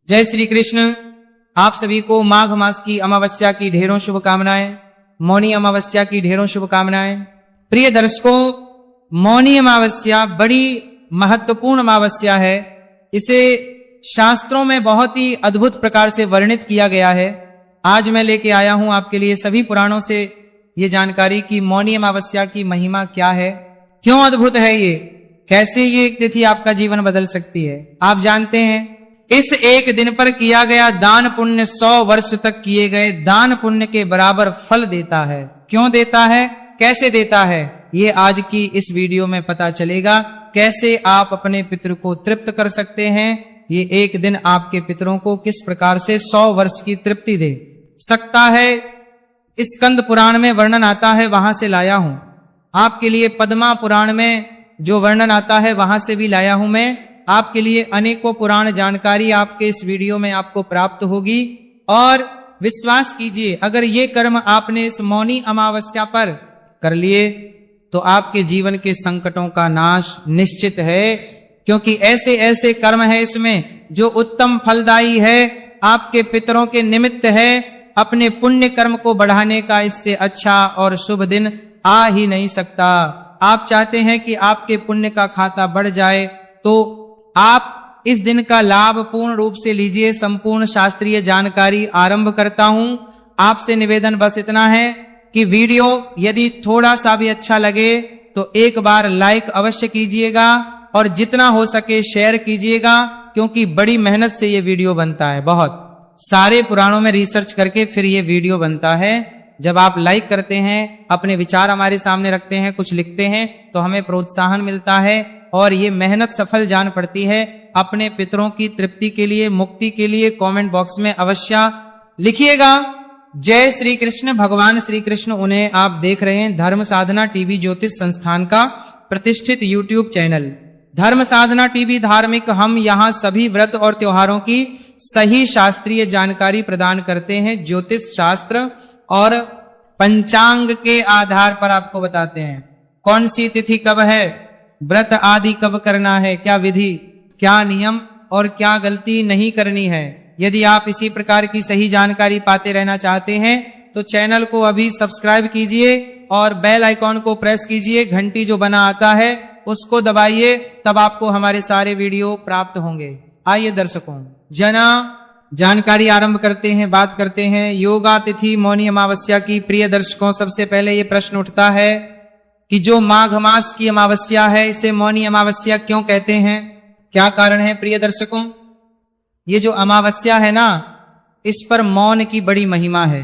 जय श्री कृष्ण। आप सभी को माघ मास की अमावस्या की ढेरों शुभकामनाएं, मौनी अमावस्या की ढेरों शुभकामनाएं। प्रिय दर्शकों, मौनी अमावस्या बड़ी महत्वपूर्ण अमावस्या है। इसे शास्त्रों में बहुत ही अद्भुत प्रकार से वर्णित किया गया है। आज मैं लेके आया हूं आपके लिए सभी पुराणों से ये जानकारी कि मौनी अमावस्या की महिमा क्या है, क्यों अद्भुत है ये, कैसे ये एक तिथि आपका जीवन बदल सकती है। आप जानते हैं इस एक दिन पर किया गया दान पुण्य 100 वर्ष तक किए गए दान पुण्य के बराबर फल देता है। क्यों देता है, कैसे देता है, ये आज की इस वीडियो में पता चलेगा। कैसे आप अपने पितृ को तृप्त कर सकते हैं, ये एक दिन आपके पितरों को किस प्रकार से 100 वर्ष की तृप्ति दे सकता है। इस स्कंद पुराण में वर्णन आता है, वहां से लाया हूं। आपके लिए पद्मा पुराण में जो वर्णन आता है वहां से भी लाया हूं मैं। आपके लिए अनेकों पुराण जानकारी आपके इस वीडियो में आपको प्राप्त होगी। और विश्वास कीजिए, अगर ये कर्म आपने इस मौनी अमावस्या पर कर लिए तो आपके जीवन के संकटों का नाश निश्चित है। क्योंकि ऐसे ऐसे कर्म है इसमें जो उत्तम फलदायी है, आपके पितरों के निमित्त है। अपने पुण्य कर्म को बढ़ाने का इससे अच्छा और शुभ दिन आ ही नहीं सकता। आप चाहते हैं कि आपके पुण्य का खाता बढ़ जाए, तो आप इस दिन का लाभ पूर्ण रूप से लीजिए। संपूर्ण शास्त्रीय जानकारी आरंभ करता हूं। आपसे निवेदन बस इतना है कि वीडियो यदि थोड़ा सा भी अच्छा लगे तो एक बार लाइक अवश्य कीजिएगा और जितना हो सके शेयर कीजिएगा, क्योंकि बड़ी मेहनत से ये वीडियो बनता है। बहुत सारे पुराणों में रिसर्च करके फिर ये वीडियो बनता है। जब आप लाइक करते हैं, अपने विचार हमारे सामने रखते हैं, कुछ लिखते हैं, तो हमें प्रोत्साहन मिलता है और ये मेहनत सफल जान पड़ती है। अपने पितरों की तृप्ति के लिए, मुक्ति के लिए कमेंट बॉक्स में अवश्य लिखिएगा। जय श्री कृष्ण। भगवान श्री कृष्ण उन्हें आप देख रहे हैं धर्म साधना टीवी ज्योतिष संस्थान का प्रतिष्ठित यूट्यूब चैनल धर्म साधना टीवी धार्मिक। हम यहाँ सभी व्रत और त्योहारों की सही शास्त्रीय जानकारी प्रदान करते हैं। ज्योतिष शास्त्र और पंचांग के आधार पर आपको बताते हैं कौन सी तिथि कब है, व्रत आदि कब करना है, क्या विधि, क्या नियम और क्या गलती नहीं करनी है। यदि आप इसी प्रकार की सही जानकारी पाते रहना चाहते हैं तो चैनल को अभी सब्सक्राइब कीजिए और बेल आइकॉन को प्रेस कीजिए। घंटी जो बना आता है उसको दबाइए, तब आपको हमारे सारे वीडियो प्राप्त होंगे। आइए दर्शकों, जना जानकारी आरंभ करते हैं, बात करते हैं योगा तिथि मौनी अमावस्या की। प्रिय दर्शकों, सबसे पहले ये प्रश्न उठता है कि जो माघ मास की अमावस्या है इसे मौनी अमावस्या क्यों कहते हैं, क्या कारण है। प्रिय दर्शकों, ये जो अमावस्या है ना, इस पर मौन की बड़ी महिमा है,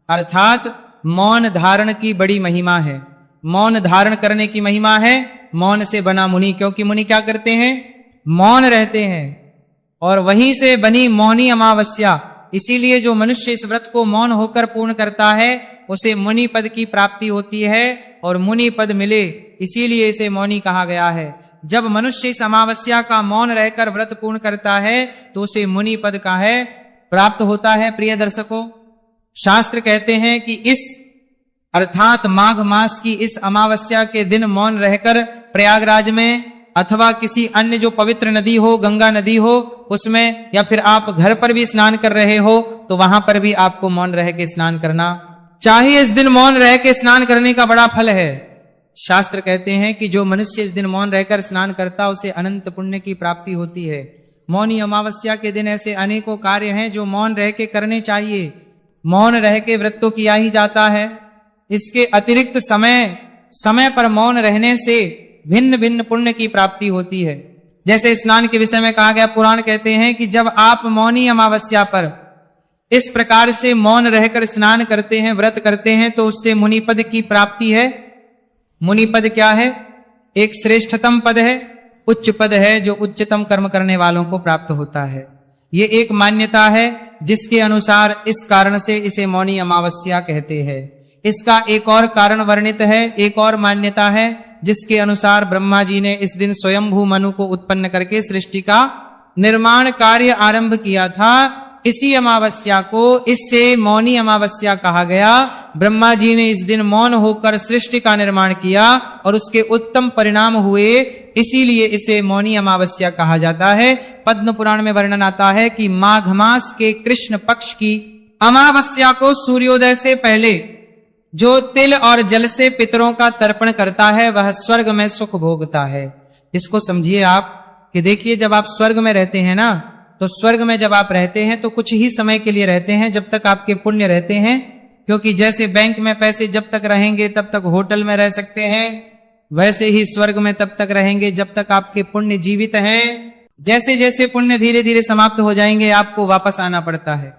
अर्थात मौन धारण की बड़ी महिमा है। मौन धारण करने की महिमा है। मौन से बना मुनि, क्योंकि मुनि क्या करते हैं, मौन रहते हैं, और वहीं से बनी मौनी अमावस्या। इसीलिए जो मनुष्य इस व्रत को मौन होकर पूर्ण करता है उसे मुनि पद की प्राप्ति होती है, और मुनि पद मिले, इसीलिए इसे मौनी कहा गया है। जब मनुष्य इस अमावस्या का मौन रहकर व्रत पूर्ण करता है तो उसे मुनि पद का है प्राप्त होता है। प्रिय दर्शकों, शास्त्र कहते हैं कि इस अर्थात माघ मास की इस अमावस्या के दिन मौन रहकर प्रयागराज में अथवा किसी अन्य जो पवित्र नदी हो, गंगा नदी हो, उसमें, या फिर आप घर पर भी स्नान कर रहे हो तो वहां पर भी आपको मौन रह के स्नान करना चाहिए। इस दिन मौन रह के स्नान करने का बड़ा फल है। शास्त्र कहते हैं कि जो मनुष्य इस दिन मौन रहकर स्नान करता उसे अनंत पुण्य की प्राप्ति होती है। मौनी अमावस्या के दिन ऐसे अनेकों कार्य हैं जो मौन रह के करने चाहिए। मौन रह के व्रत तो किया ही जाता है, इसके अतिरिक्त समय पर मौन रहने से भिन्न भिन्न पुण्य की प्राप्ति होती है। जैसे स्नान के विषय में कहा गया, पुराण कहते हैं कि जब आप मौनी अमावस्या पर इस प्रकार से मौन रहकर स्नान करते हैं, व्रत करते हैं, तो उससे मुनि पद की प्राप्ति है। मुनि पद क्या है, एक श्रेष्ठतम पद है, उच्च पद है, जो उच्चतम कर्म करने वालों को प्राप्त होता है। ये एक मान्यता है जिसके अनुसार इस कारण से इसे मौनी अमावस्या कहते हैं। इसका एक और कारण वर्णित है, एक और मान्यता है जिसके अनुसार ब्रह्मा जी ने इस दिन स्वयंभू मनु को उत्पन्न करके सृष्टि का निर्माण कार्य आरंभ किया था। इसी अमावस्या को इससे मौनी अमावस्या कहा गया। ब्रह्मा जी ने इस दिन मौन होकर सृष्टि का निर्माण किया और उसके उत्तम परिणाम हुए, इसीलिए इसे मौनी अमावस्या कहा जाता है। पद्म पुराण में वर्णन आता है कि माघ मास के कृष्ण पक्ष की अमावस्या को सूर्योदय से पहले जो तिल और जल से पितरों का तर्पण करता है वह स्वर्ग में सुख भोगता है। इसको समझिए आप कि देखिए, जब आप स्वर्ग में रहते हैं ना, तो स्वर्ग में जब आप रहते हैं तो कुछ ही समय के लिए रहते हैं, जब तक आपके पुण्य रहते हैं। क्योंकि जैसे बैंक में पैसे जब तक रहेंगे तब तक होटल में रह सकते हैं, वैसे ही स्वर्ग में तब तक रहेंगे जब तक आपके पुण्य जीवित हैं। जैसे जैसे पुण्य धीरे धीरे समाप्त हो जाएंगे आपको वापस आना पड़ता है।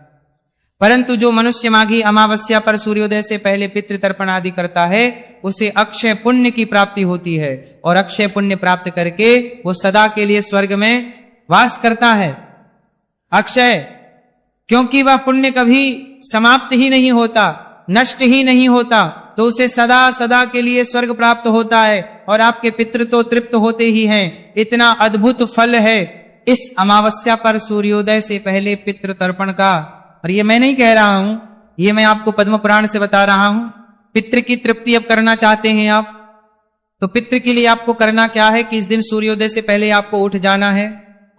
परंतु जो मनुष्य माघी अमावस्या पर सूर्योदय से पहले पितृ तर्पण आदि करता है उसे अक्षय पुण्य की प्राप्ति होती है, और अक्षय पुण्य प्राप्त करके वो सदा के लिए स्वर्ग में वास करता है। अक्षय, क्योंकि वह पुण्य कभी समाप्त ही नहीं होता, नष्ट ही नहीं होता, तो उसे सदा सदा के लिए स्वर्ग प्राप्त होता है। और आपके पितृ तो तृप्त होते ही हैं। इतना अद्भुत फल है इस अमावस्या पर सूर्योदय से पहले पितृ तर्पण का। और ये मैं नहीं कह रहा हूं, ये मैं आपको पद्म पुराण से बता रहा हूं। पितृ की तृप्ति अब करना चाहते हैं आप, तो पितृ के लिए आपको करना क्या है कि इस दिन सूर्योदय से पहले आपको उठ जाना है,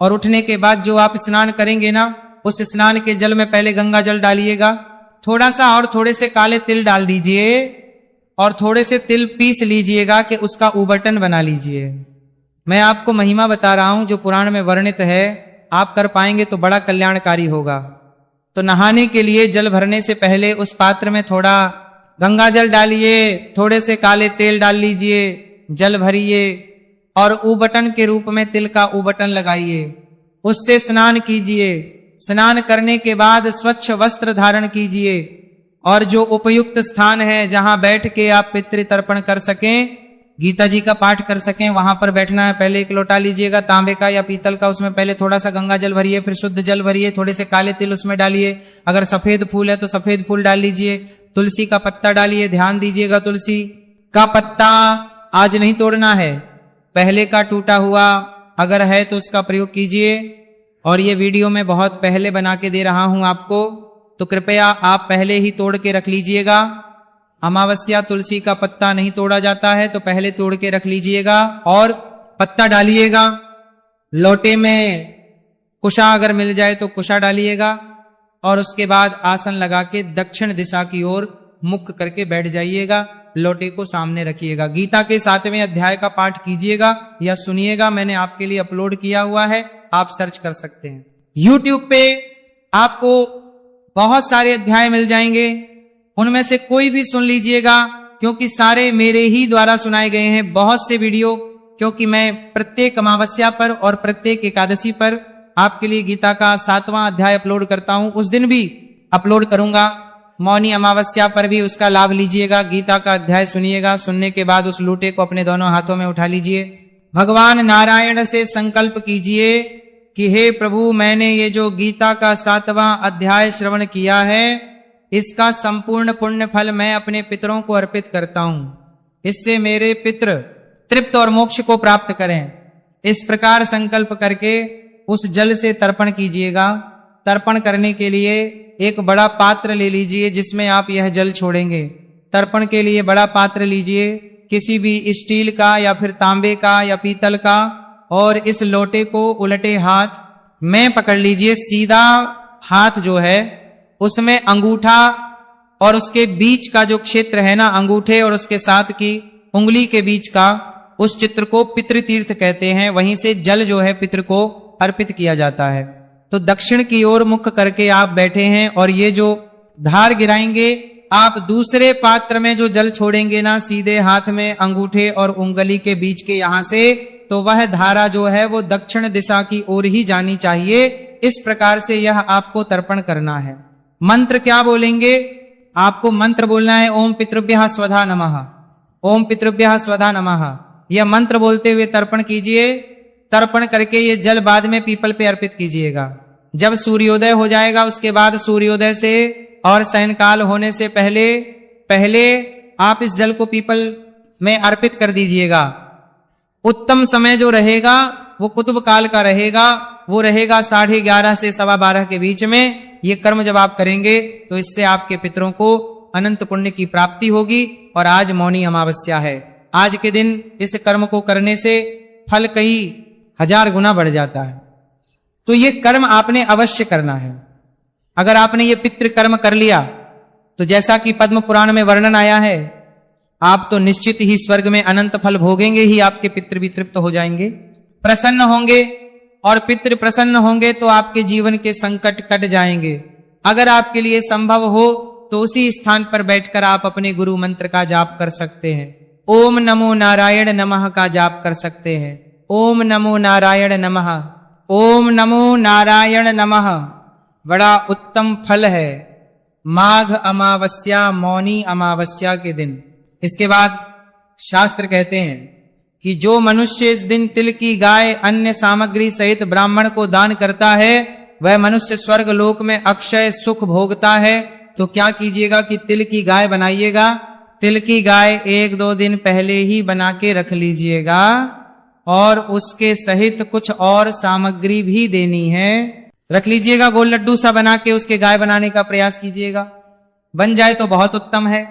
और उठने के बाद जो आप स्नान करेंगे ना, उस स्नान के जल में पहले गंगा जल डालिएगा, थोड़ा सा और थोड़े से काले तिल डाल दीजिए, और थोड़े से तिल पीस लीजिएगा कि उसका उबटन बना लीजिए। मैं आपको महिमा बता रहा हूं जो पुराण में वर्णित है, आप कर पाएंगे तो बड़ा कल्याणकारी होगा। तो नहाने के लिए जल भरने से पहले उस पात्र में थोड़ा गंगा जल डालिए, थोड़े से काले तेल डाल लीजिए, जल भरिए और उबटन के रूप में तिल का उबटन लगाइए, उससे स्नान कीजिए। स्नान करने के बाद स्वच्छ वस्त्र धारण कीजिए, और जो उपयुक्त स्थान है जहां बैठ के आप पितृ तर्पण कर सकें, गीता जी का पाठ कर सकें, वहां पर बैठना है। पहले एक लोटा लीजिएगा तांबे का या पीतल का, उसमें पहले थोड़ा सा गंगा जल भरिए, फिर शुद्ध जल भरिए, थोड़े से काले तिल उसमें डालिए। अगर सफेद फूल है तो सफेद फूल डाल लीजिए, तुलसी का पत्ता डालिए। ध्यान दीजिएगा, तुलसी का पत्ता आज नहीं तोड़ना है, पहले का टूटा हुआ अगर है तो उसका प्रयोग कीजिए। और ये वीडियो मैं बहुत पहले बना के दे रहा हूं आपको, तो कृपया आप पहले ही तोड़ के रख लीजिएगा। अमावस्या तुलसी का पत्ता नहीं तोड़ा जाता है, तो पहले तोड़ के रख लीजिएगा और पत्ता डालिएगा। लोटे में कुशा अगर मिल जाए तो कुशा डालिएगा, और उसके बाद आसन लगा के दक्षिण दिशा की ओर मुख करके बैठ जाइएगा। लोटे को सामने रखिएगा। गीता के 7वें अध्याय का पाठ कीजिएगा या सुनिएगा, मैंने आपके लिए अपलोड किया हुआ है, आप सर्च कर सकते हैं। YouTube पे आपको बहुत सारे अध्याय मिल जाएंगे, उनमें से कोई भी सुन लीजिएगा, क्योंकि सारे मेरे ही द्वारा सुनाए गए हैं बहुत से वीडियो। क्योंकि मैं प्रत्येक अमावस्या पर और प्रत्येक एकादशी पर आपके लिए गीता का 7वां अध्याय अपलोड करता हूं, उस दिन भी अपलोड करूंगा। मौनी अमावस्या पर भी उसका लाभ लीजिएगा, गीता का अध्याय सुनिएगा। सुनने के बाद उस लूटे को अपने दोनों हाथों में उठा लीजिए। भगवान नारायण से संकल्प कीजिए कि हे प्रभु, मैंने ये जो गीता का 7वां अध्याय श्रवण किया है, इसका संपूर्ण पुण्य फल मैं अपने पितरों को अर्पित करता हूं। इससे मेरे पितृ तृप्त और मोक्ष को प्राप्त करें। इस प्रकार संकल्प करके उस जल से तर्पण कीजिएगा। तर्पण करने के लिए एक बड़ा पात्र ले लीजिए जिसमें आप यह जल छोड़ेंगे। तर्पण के लिए बड़ा पात्र लीजिए, किसी भी स्टील का या फिर तांबे का या पीतल का, और इस लोटे को उलटे हाथ में पकड़ लीजिए। सीधा हाथ जो है उसमें अंगूठा और उसके बीच का जो क्षेत्र है ना, अंगूठे और उसके साथ की उंगली के बीच का, उस चित्र को पितृतीर्थ कहते हैं। वहीं से जल जो है पितृ को अर्पित किया जाता है। तो दक्षिण की ओर मुख करके आप बैठे हैं, और ये जो धार गिराएंगे आप दूसरे पात्र में जो जल छोड़ेंगे ना, सीधे हाथ में अंगूठे और उंगली के बीच के यहां से, तो वह धारा जो है वो दक्षिण दिशा की ओर ही जानी चाहिए। इस प्रकार से यह आपको तर्पण करना है। मंत्र क्या बोलेंगे? आपको मंत्र बोलना है ओम पितृभ्यः स्वधा नमः, ओम पितृभ्यः स्वधा नमः। यह मंत्र बोलते हुए तर्पण कीजिए। तर्पण करके ये जल बाद में पीपल पे अर्पित कीजिएगा। जब सूर्योदय हो जाएगा, उसके बाद सूर्योदय से और सायंकाल होने से पहले आप इस जल को पीपल में अर्पित कर दीजिएगा। उत्तम समय जो रहेगा वो कुतुब काल का रहेगा, वो रहेगा 11:30 से 12:15 के बीच में। ये कर्म जब आप करेंगे तो इससे आपके पितरों को अनंत पुण्य की प्राप्ति होगी। और आज मौनी अमावस्या है। आज के दिन इस कर्म को करने से फल कई 1000 गुना बढ़ जाता है। तो ये कर्म आपने अवश्य करना है। अगर आपने ये पितृ कर्म कर लिया तो जैसा कि पद्म पुराण में वर्णन आया है, आप तो निश्चित ही स्वर्ग में अनंत फल भोगेंगे ही, आपके पितृ भी तृप्त हो जाएंगे, प्रसन्न होंगे। और पितृ प्रसन्न होंगे तो आपके जीवन के संकट कट जाएंगे। अगर आपके लिए संभव हो तो उसी स्थान पर बैठकर आप अपने गुरु मंत्र का जाप कर सकते हैं। ओम नमो नारायण नमः का जाप कर सकते हैं। ओम नमो नारायण नमः, ओम नमो नारायण नमः। बड़ा उत्तम फल है माघ अमावस्या, मौनी अमावस्या के दिन। इसके बाद शास्त्र कहते हैं कि जो मनुष्य इस दिन तिल की गाय अन्य सामग्री सहित ब्राह्मण को दान करता है, वह मनुष्य स्वर्ग लोक में अक्षय सुख भोगता है। तो क्या कीजिएगा कि तिल की गाय बनाइएगा। तिल की गाय 1-2 दिन पहले ही बना के रख लीजिएगा और उसके सहित कुछ और सामग्री भी देनी है, रख लीजिएगा। गोल लड्डू सा बना के उसके गाय बनाने का प्रयास कीजिएगा। बन जाए तो बहुत उत्तम है।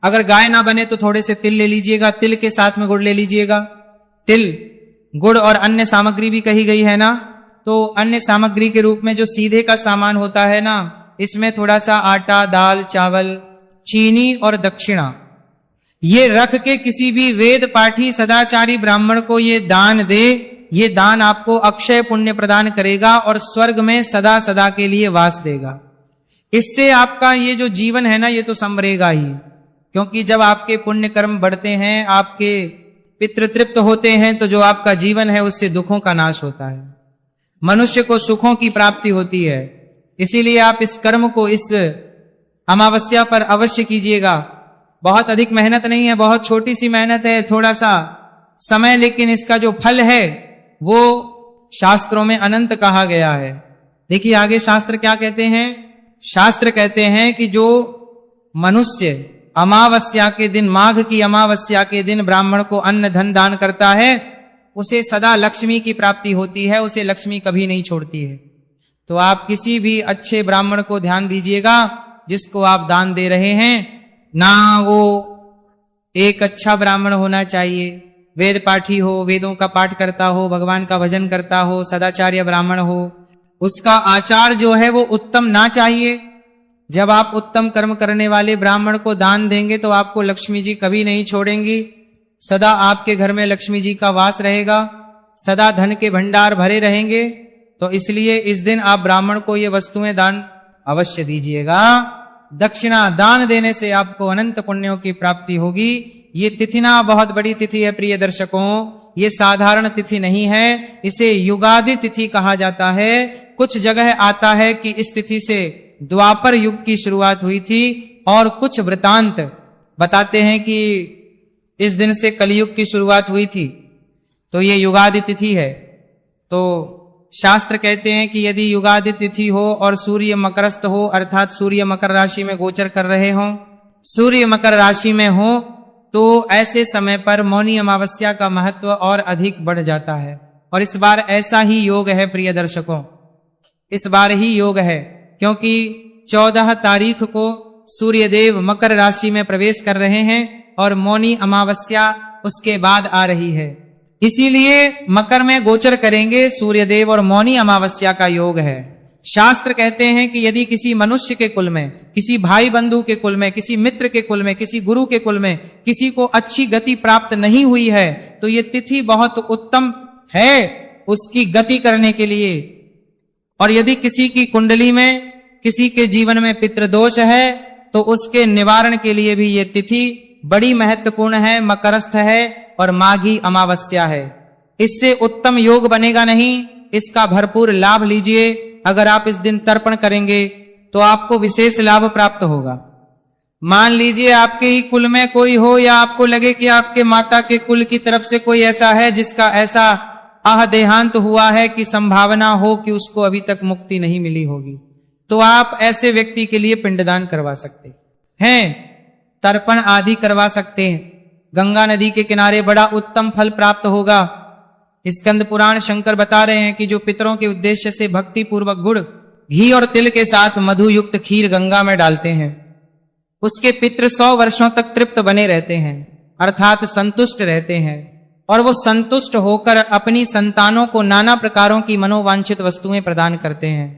अगर गाय ना बने तो थोड़े से तिल ले लीजिएगा, तिल के साथ में गुड़ ले लीजिएगा। तिल, गुड़ और अन्य सामग्री भी कही गई है ना, तो अन्य सामग्री के रूप में जो सीधे का सामान होता है ना, इसमें थोड़ा सा आटा, दाल, चावल, चीनी और दक्षिणा, ये रख के किसी भी वेद पाठी सदाचारी ब्राह्मण को ये दान दे। ये दान आपको अक्षय पुण्य प्रदान करेगा और स्वर्ग में सदा सदा के लिए वास देगा। इससे आपका ये जो जीवन है ना, ये तो संवरेगा ही, क्योंकि जब आपके पुण्य कर्म बढ़ते हैं, आपके पितृ तृप्त होते हैं, तो जो आपका जीवन है उससे दुखों का नाश होता है, मनुष्य को सुखों की प्राप्ति होती है। इसीलिए आप इस कर्म को इस अमावस्या पर अवश्य कीजिएगा। बहुत अधिक मेहनत नहीं है, बहुत छोटी सी मेहनत है, थोड़ा सा समय, लेकिन इसका जो फल है वो शास्त्रों में अनंत कहा गया है। देखिए आगे शास्त्र क्या कहते हैं। शास्त्र कहते हैं कि जो मनुष्य अमावस्या के दिन, माघ की अमावस्या के दिन ब्राह्मण को अन्न धन दान करता है, उसे सदा लक्ष्मी की प्राप्ति होती है, उसे लक्ष्मी कभी नहीं छोड़ती है। तो आप किसी भी अच्छे ब्राह्मण को ध्यान दीजिएगा जिसको आप दान दे रहे हैं। ना वो एक अच्छा ब्राह्मण होना चाहिए, वेद पाठी हो, वेदों का पाठ करता हो, भगवान का भजन करता हो, सदाचार्य ब्राह्मण हो, उसका आचार जो है वो उत्तम ना चाहिए। जब आप उत्तम कर्म करने वाले ब्राह्मण को दान देंगे तो आपको लक्ष्मी जी कभी नहीं छोड़ेंगी, सदा आपके घर में लक्ष्मी जी का वास रहेगा, सदा धन के भंडार भरे रहेंगे। तो इसलिए इस दिन आप ब्राह्मण को ये वस्तुएं दान अवश्य दीजिएगा। दक्षिणा दान देने से आपको अनंत पुण्यों की प्राप्ति होगी। ये तिथि ना बहुत बड़ी तिथि है प्रिय दर्शकों, ये साधारण तिथि नहीं है, इसे युगादि तिथि कहा जाता है। कुछ जगह आता है कि इस तिथि से द्वापर युग की शुरुआत हुई थी, और कुछ वृतांत बताते हैं कि इस दिन से कलयुग की शुरुआत हुई थी। तो ये युगादि तिथि है। तो शास्त्र कहते हैं कि यदि युगादि तिथि हो और सूर्य मकरस्थ हो, अर्थात सूर्य मकर राशि में गोचर कर रहे हो, सूर्य मकर राशि में हो, तो ऐसे समय पर मौनी अमावस्या का महत्व और अधिक बढ़ जाता है। और इस बार ऐसा ही योग है प्रिय दर्शकों, इस बार ही योग है, क्योंकि 14 तारीख को सूर्यदेव मकर राशि में प्रवेश कर रहे हैं और मौनी अमावस्या उसके बाद आ रही है। इसीलिए मकर में गोचर करेंगे सूर्यदेव और मौनी अमावस्या का योग है। शास्त्र कहते हैं कि यदि किसी मनुष्य के कुल में, किसी भाई बंधु के कुल में, किसी मित्र के कुल में, किसी गुरु के कुल में किसी को अच्छी गति प्राप्त नहीं हुई है, तो ये तिथि बहुत उत्तम है उसकी गति करने के लिए। और यदि किसी की कुंडली में, किसी के जीवन में पितृदोष है, तो उसके निवारण के लिए भी ये तिथि बड़ी महत्वपूर्ण है, मकरस्थ है और माघी अमावस्या है। इससे उत्तम योग बनेगा नहीं, इसका भरपूर लाभ लीजिए। अगर आप इस दिन तर्पण करेंगे तो आपको विशेष लाभ प्राप्त होगा। मान लीजिए आपके ही कुल में कोई हो, या आपको लगे कि आपके माता के कुल की तरफ से कोई ऐसा है जिसका ऐसा देहांत हुआ है कि संभावना हो कि उसको अभी तक मुक्ति नहीं मिली होगी, तो आप ऐसे व्यक्ति के लिए पिंडदान करवा सकते हैं, तर्पण आदि करवा सकते हैं। गंगा नदी के किनारे बड़ा उत्तम फल प्राप्त होगा। स्कंद पुराण शंकर बता रहे हैं कि जो पितरों के उद्देश्य से भक्ति पूर्वक गुड़ घी और तिल के साथ मधु युक्त खीर गंगा में डालते हैं, उसके पितृ 100 वर्षों तक तृप्त बने रहते हैं, अर्थात संतुष्ट रहते हैं, और वो संतुष्ट होकर अपनी संतानों को नाना प्रकारों की मनोवांछित वस्तुएं प्रदान करते हैं।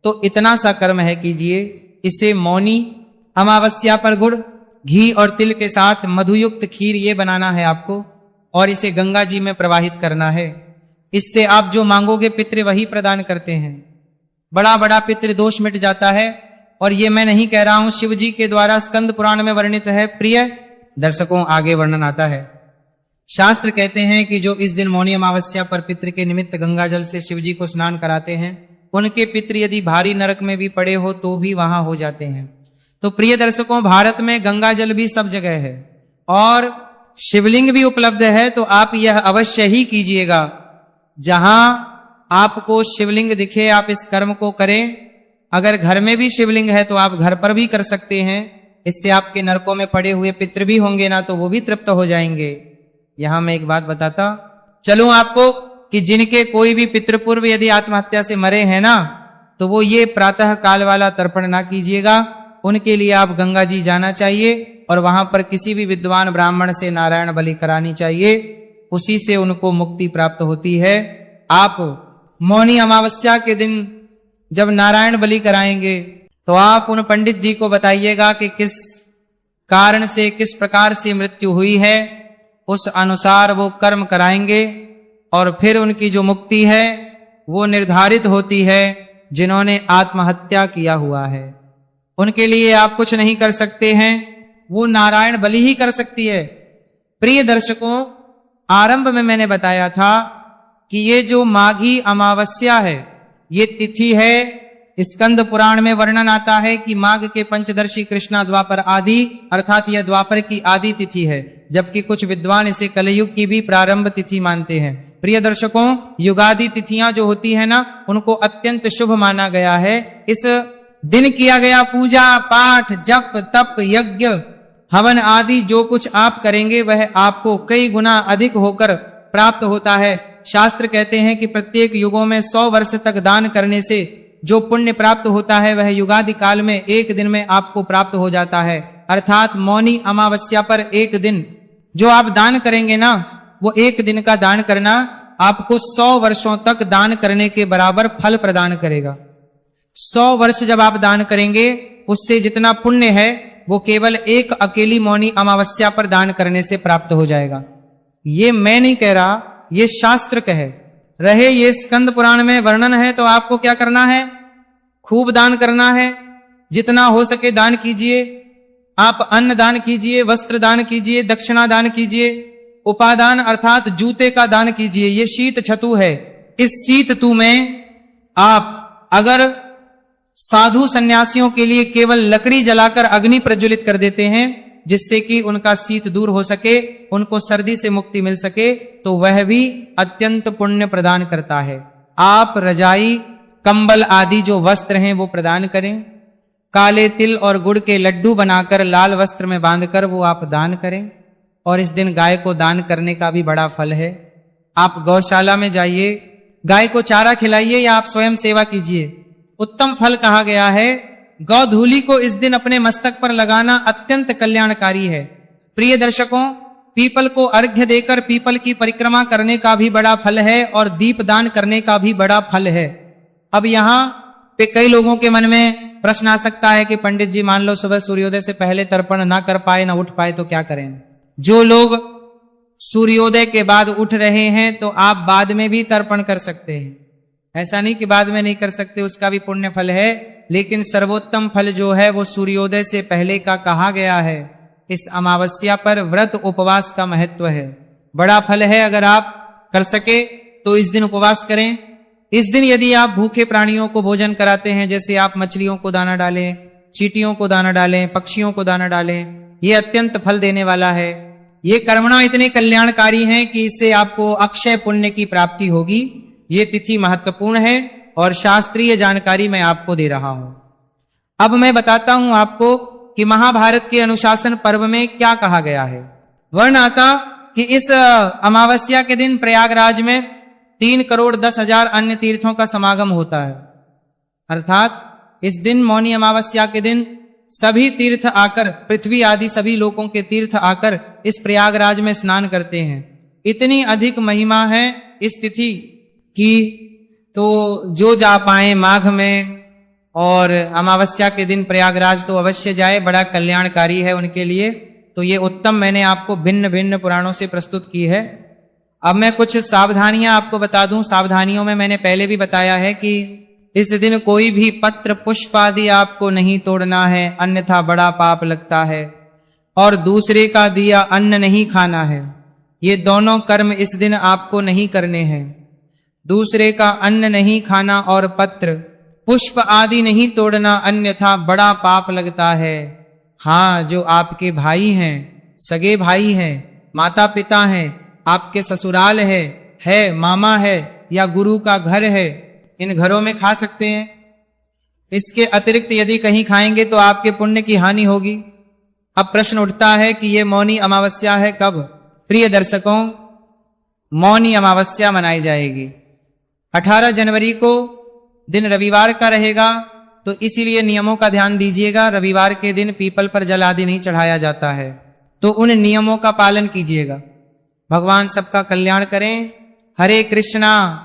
तो इतना सा कर्म है कीजिए। इसे मौनी अमावस्या पर गुड़, घी और तिल के साथ मधुयुक्त खीर ये बनाना है आपको, और इसे गंगा जी में प्रवाहित करना है। इससे आप जो मांगोगे पितृ वही प्रदान करते हैं। बड़ा बड़ा पितृ दोष मिट जाता है। और ये मैं नहीं कह रहा हूं, शिव जी के द्वारा स्कंद पुराण में वर्णित है। प्रिय दर्शकों, आगे वर्णन आता है। शास्त्र कहते हैं कि जो इस दिन मौनी अमावस्या पर पितृ के निमित्त गंगा जल से शिव जी को स्नान कराते हैं, उनके पितृ यदि भारी नरक में भी पड़े हो तो भी वहां हो जाते हैं। तो प्रिय दर्शकों, भारत में गंगा जल भी सब जगह है और शिवलिंग भी उपलब्ध है। तो आप यह अवश्य ही कीजिएगा, जहां आपको शिवलिंग दिखे आप इस कर्म को करें। अगर घर में भी शिवलिंग है तो आप घर पर भी कर सकते हैं। इससे आपके नरकों में पड़े हुए पितृ भी होंगे ना, तो वो भी तृप्त हो जाएंगे। यहां मैं एक बात बताता चलूं आपको कि जिनके कोई भी पितृपूर्व यदि आत्महत्या से मरे हैं ना, तो वो ये प्रातः काल वाला तर्पण ना कीजिएगा। उनके लिए आप गंगा जी जाना चाहिए और वहां पर किसी भी विद्वान ब्राह्मण से नारायण बलि करानी चाहिए, उसी से उनको मुक्ति प्राप्त होती है। आप मौनी अमावस्या के दिन जब नारायण बलि कराएंगे तो आप उन पंडित जी को बताइएगा कि किस कारण से किस प्रकार से मृत्यु हुई है, उस अनुसार वो कर्म कराएंगे और फिर उनकी जो मुक्ति है वो निर्धारित होती है। जिन्होंने आत्महत्या किया हुआ है उनके लिए आप कुछ नहीं कर सकते हैं, वो नारायण बलि ही कर सकती है। प्रिय दर्शकों, आरंभ में मैंने बताया था कि ये जो माघी अमावस्या है ये तिथि है। स्कंद पुराण में वर्णन आता है कि माघ के पंचदर्शी कृष्णा द्वापर आदि, अर्थात यह द्वापर की आदि तिथि है, जबकि कुछ विद्वान इसे कलयुग की भी प्रारंभ तिथि मानते हैं। प्रिय दर्शकों, युगादि तिथियां जो होती है ना, उनको अत्यंत शुभ माना गया है। इस दिन किया गया पूजा पाठ जप तप यज्ञ हवन आदि जो कुछ आप करेंगे वह आपको कई गुना अधिक होकर प्राप्त होता है। शास्त्र कहते हैं कि प्रत्येक युगों में 100 वर्ष तक दान करने से जो पुण्य प्राप्त होता है वह युगादि काल में एक दिन में आपको प्राप्त हो जाता है। अर्थात मौनी अमावस्या पर एक दिन जो आप दान करेंगे ना, वो एक दिन का दान करना आपको 100 वर्षों तक दान करने के बराबर फल प्रदान करेगा। 100 वर्ष जब आप दान करेंगे, उससे जितना पुण्य है वो केवल एक अकेली मौनी अमावस्या पर दान करने से प्राप्त हो जाएगा। ये मैं नहीं कह रहा, ये शास्त्र कहे रहे, ये स्कंद पुराण में वर्णन है। तो आपको क्या करना है? खूब दान करना है, जितना हो सके दान कीजिए। आप अन्न दान कीजिए, वस्त्र दान कीजिए, दक्षिणा दान कीजिए, उपादान अर्थात जूते का दान कीजिए। ये शीत छतु है। इस शीत तु में आप अगर साधु सन्यासियों के लिए केवल लकड़ी जलाकर अग्नि प्रज्वलित कर देते हैं, जिससे कि उनका शीत दूर हो सके, उनको सर्दी से मुक्ति मिल सके, तो वह भी अत्यंत पुण्य प्रदान करता है। आप रजाई कंबल आदि जो वस्त्र हैं वो प्रदान करें। काले तिल और गुड़ के लड्डू बनाकर लाल वस्त्र में बांधकर वो आप दान करें। और इस दिन गाय को दान करने का भी बड़ा फल है। आप गौशाला में जाइए, गाय को चारा खिलाइए या आप स्वयं सेवा कीजिए, उत्तम फल कहा गया है। गौधूली को इस दिन अपने मस्तक पर लगाना अत्यंत कल्याणकारी है। प्रिय दर्शकों, पीपल को अर्घ्य देकर पीपल की परिक्रमा करने का भी बड़ा फल है और दीप दान करने का भी बड़ा फल है। अब यहाँ पे कई लोगों के मन में प्रश्न आ सकता है कि पंडित जी, मान लो सुबह सूर्योदय से पहले तर्पण ना कर पाए, ना उठ पाए, तो क्या करें? जो लोग सूर्योदय के बाद उठ रहे हैं तो आप बाद में भी तर्पण कर सकते हैं। ऐसा नहीं कि बाद में नहीं कर सकते, उसका भी पुण्य फल है, लेकिन सर्वोत्तम फल जो है वो सूर्योदय से पहले का कहा गया है। इस अमावस्या पर व्रत उपवास का महत्व है, बड़ा फल है। अगर आप कर सके तो इस दिन उपवास करें। इस दिन यदि आप भूखे प्राणियों को भोजन कराते हैं, जैसे आप मछलियों को दाना डालें, चींटियों को दाना डालें, पक्षियों को दाना डालें, ये अत्यंत फल देने वाला है। ये कर्मणा इतने कल्याणकारी हैं कि इससे आपको अक्षय पुण्य की प्राप्ति होगी। ये तिथि महत्वपूर्ण है और शास्त्रीय जानकारी मैं आपको दे रहा हूं। अब मैं बताता हूं आपको कि महाभारत के अनुशासन पर्व में क्या कहा गया है। वर्ण आता कि इस अमावस्या के दिन प्रयागराज में 3,10,000 अन्य तीर्थों का समागम होता है। अर्थात इस दिन मौनी अमावस्या के दिन सभी तीर्थ आकर, पृथ्वी आदि सभी लोकों के तीर्थ आकर इस प्रयागराज में स्नान करते हैं। इतनी अधिक महिमा है इस तिथि की, तो जो जा पाए माघ में और अमावस्या के दिन प्रयागराज तो अवश्य जाए, बड़ा कल्याणकारी है उनके लिए। तो ये उत्तम मैंने आपको भिन्न भिन्न पुराणों से प्रस्तुत की है। अब मैं कुछ सावधानियां आपको बता दूं। सावधानियों में मैंने पहले भी बताया है कि इस दिन कोई भी पत्र पुष्प आदि आपको नहीं तोड़ना है, अन्यथा बड़ा पाप लगता है। और दूसरे का दिया अन्न नहीं खाना है, ये दोनों कर्म इस दिन आपको नहीं करने हैं। दूसरे का अन्न नहीं खाना और पत्र पुष्प आदि नहीं तोड़ना, अन्यथा बड़ा पाप लगता है। हाँ, जो आपके भाई हैं, सगे भाई हैं, माता पिता हैं, आपके ससुराल है मामा है या गुरु का घर है, इन घरों में खा सकते हैं। इसके अतिरिक्त यदि कहीं खाएंगे तो आपके पुण्य की हानि होगी। अब प्रश्न उठता है कि ये मौनी अमावस्या है कब? प्रिय दर्शकों, मौनी अमावस्या मनाई जाएगी 18 जनवरी को, दिन रविवार का रहेगा। तो इसीलिए नियमों का ध्यान दीजिएगा। रविवार के दिन पीपल पर जल आदि नहीं चढ़ाया जाता है, तो उन नियमों का पालन कीजिएगा। भगवान सबका कल्याण करें। हरे कृष्णा।